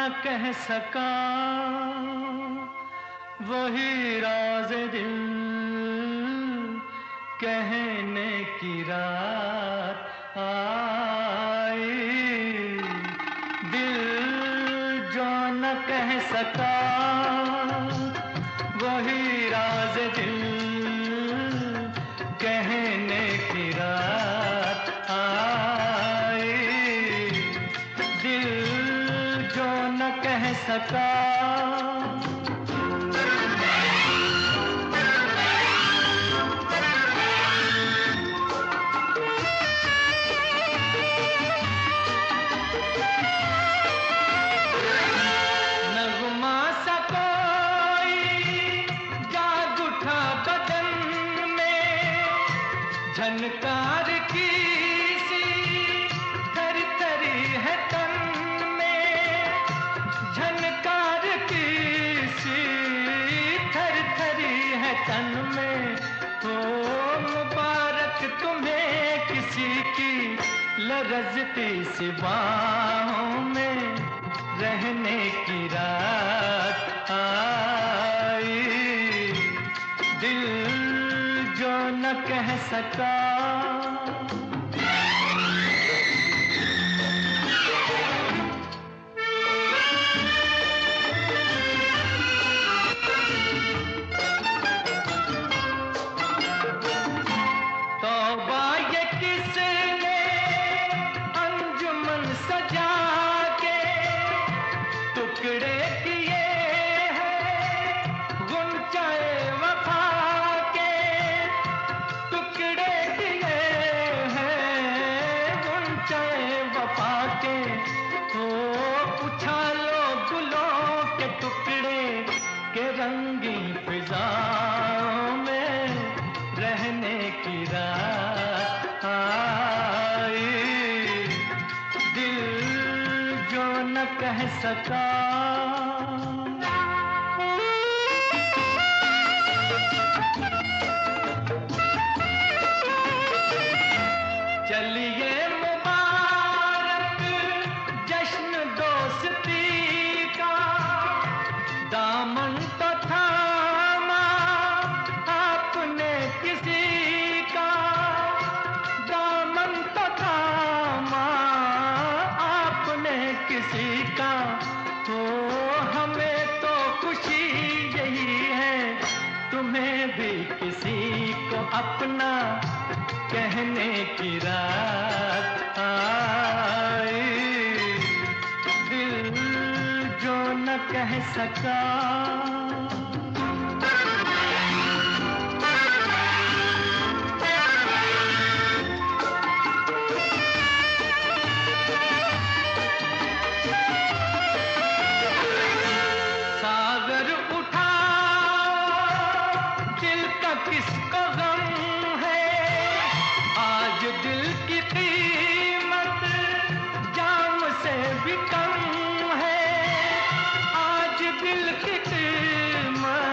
न कह सका वही राज दिल कहने की रात आई। दिल जो न कह सका वही राज दिल कहने की रात आई। दिल जो न कह सका। झनकार की सी थर थरी है तन में, झनकार की सी थर थरी है तन में। हो मुबारक तुम्हें किसी की लरजती सी बाहों में रहने की रात आई। दिल जो न कह सका। तौबा ये किसने अंजुमन सजा के टुकड़े किए हैं गुंचाए वफा के। टुकड़े किए हैं गुंचाए वफा के। तो उछालो गुलों के टुकड़े के रंगीन फिजाओं में रहने की रात आई। दिल जो न कह सका। चलिए मुबारक जश्न दोस्ती का, दामन तो थामा आपने किसी का। दामन तो थामा आपने किसी का। तो हमें तो खुशी यही है तुम्हें भी किसी को अपना कहने की रात आई। दिल जो न कह सका। सागर उठा दिल का किसको गम है। आज दिल की कीमत जाम से भी कम है। आज दिल की कीमत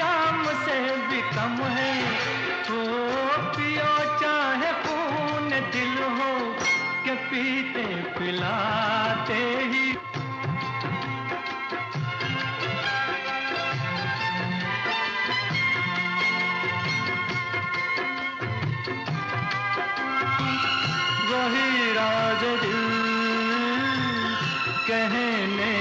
जाम से भी कम है। तो पियो चाहे खून दिल हो के पीते पिलाते ही। वही राज दिल कहने